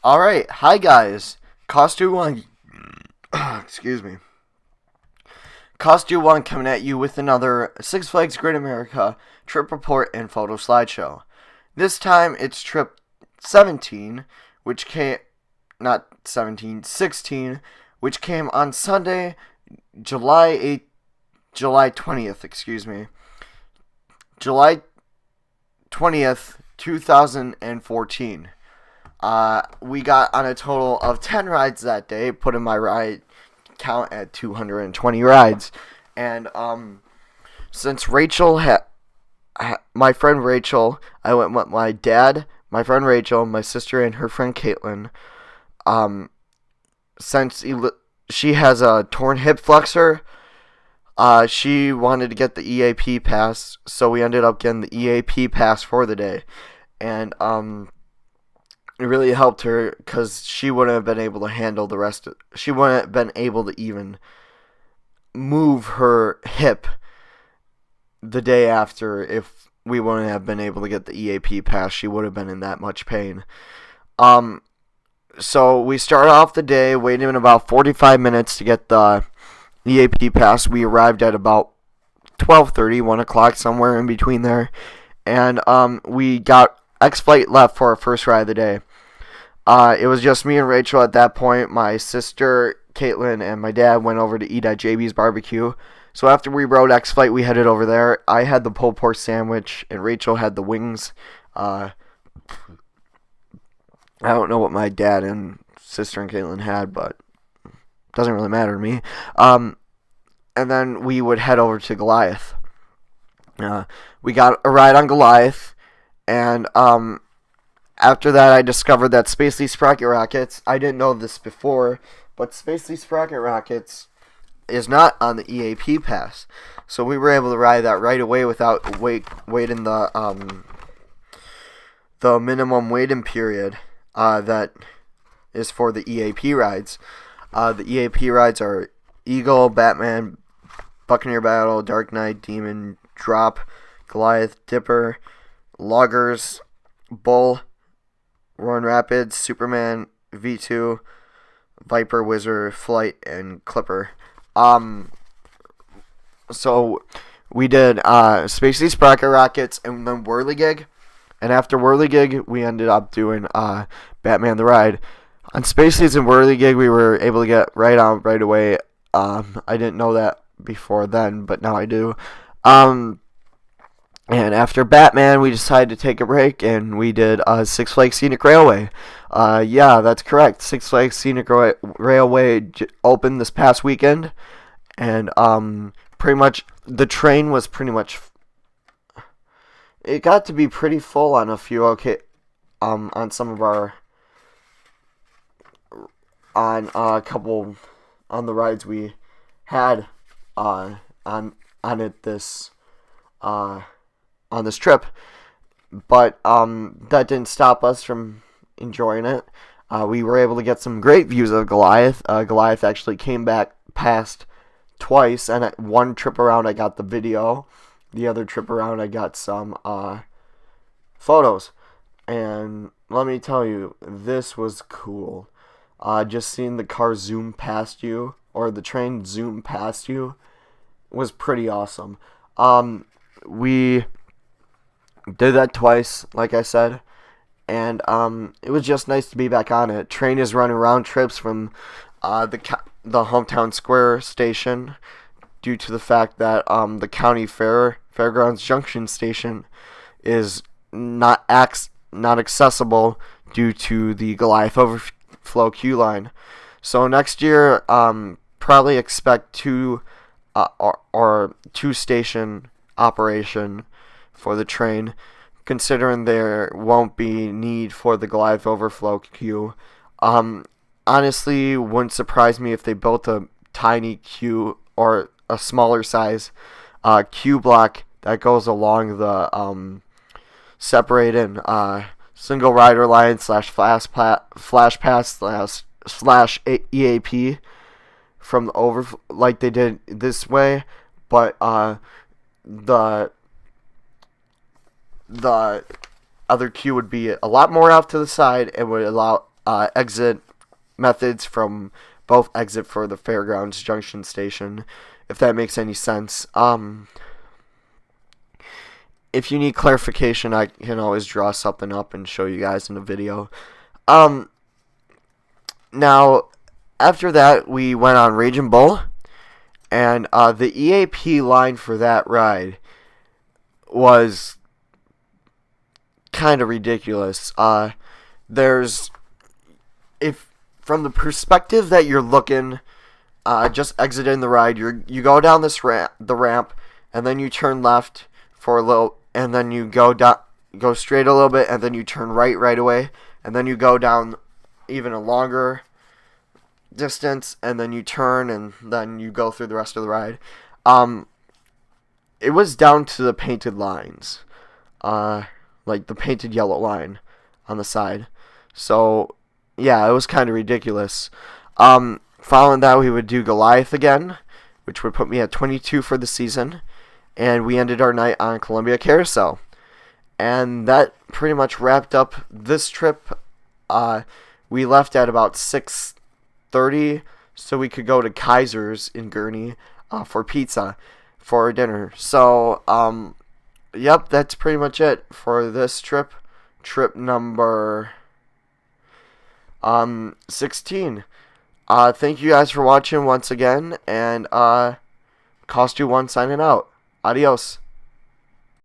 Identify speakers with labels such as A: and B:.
A: Alright, hi guys. Costu One, excuse me. Costu One coming at you with another Six Flags Great America trip report and photo slideshow. This time it's trip 17, which came, not 17, 16, which came on Sunday, July 8th, July 20th, excuse me. July 20th, 2014. We got on a total of 10 rides that day, putting my ride count at 220 rides. And since my friend Rachel, I went with my dad, my friend Rachel, my sister, and her friend Caitlin. Since she has a torn hip flexor, she wanted to get the EAP pass, so we ended up getting the EAP pass for the day. And it really helped her because she wouldn't have been able to handle the rest she wouldn't have been able to even move her hip the day after. If we wouldn't have been able to get the EAP pass, she would have been in that much pain. So we started off the day waiting about 45 minutes to get the EAP pass. We arrived at about 12:30, 1 o'clock, somewhere in between there. And we got X-Flight left for our first ride of the day. It was just me and Rachel at that point. My sister, Caitlin, and my dad went over to eat at JB's Barbecue. So after we rode X-Flight, we headed over there. I had the pulled pork sandwich, and Rachel had the wings. I don't know what my dad and sister and Caitlin had, but it doesn't really matter to me. And then we would head over to Goliath. We got a ride on Goliath, and after that, I discovered that Spacely Sprocket Rockets, I didn't know this before, but Spacely Sprocket Rockets is not on the EAP pass. So we were able to ride that right away without waiting the minimum waiting period that is for the EAP rides. The EAP rides are Eagle, Batman, Buccaneer Battle, Dark Knight, Demon, Drop, Goliath, Dipper, Loggers, Bull, Roaring Rapids, Superman, V2, Viper, Wizard, Flight, and Clipper. So we did Spacey Sprocket Rockets and then Whirligig. And after Whirligig, we ended up doing Batman the Ride. On Spacey's and Whirligig, we were able to get right on right away. I didn't know that before then, but now I do. And after Batman, we decided to take a break, and we did Six Flags Scenic Railway. Yeah, that's correct. Six Flags Scenic Railway opened this past weekend, and pretty much the train was pretty much. It got to be pretty full on a few on some of our on a couple on the rides we had on it this on this trip, but that didn't stop us from enjoying it. We were able to get some great views of Goliath. Goliath actually came back past twice, and at one trip around I got the video. The other trip around I got some photos. And let me tell you, this was cool. Just seeing the car zoom past you, or the train zoom past you, was pretty awesome. We did that twice, like I said, and it was just nice to be back on it. Train is running round trips from the hometown square station due to the fact that the county fairgrounds junction station is not accessible due to the Goliath overflow queue line. So next year, probably expect two station operation for the train, considering there won't be need for the Goliath overflow queue. Honestly, wouldn't surprise me if they built a tiny queue or a smaller size queue block that goes along the separated single rider line / flash pass / EAP from the like they did this way, but the other queue would be a lot more off to the side and would allow exit methods from both exit for the Fairgrounds Junction Station, if that makes any sense. If you need clarification, I can always draw something up and show you guys in a video. Now, after that, we went on Raging Bull, and the EAP line for that ride was kind of ridiculous. There's, if from the perspective that you're looking, just exiting the ride, you go down the ramp, and then you turn left for a little, and then you go straight a little bit, and then you turn right away, and then you go down even a longer distance, and then you turn, and then you go through the rest of the ride. It was down to the painted lines, like the painted yellow line on the side. So yeah, it was kind of ridiculous. Following that, we would do Goliath again, which would put me at 22 for the season, and we ended our night on Columbia Carousel. And that pretty much wrapped up this trip. We left at about 6:30, so we could go to Kaiser's in Gurnee for pizza for dinner. So, yep, that's pretty much it for this trip. Trip number 16. Thank you guys for watching once again, and Cost You One signing out. Adios.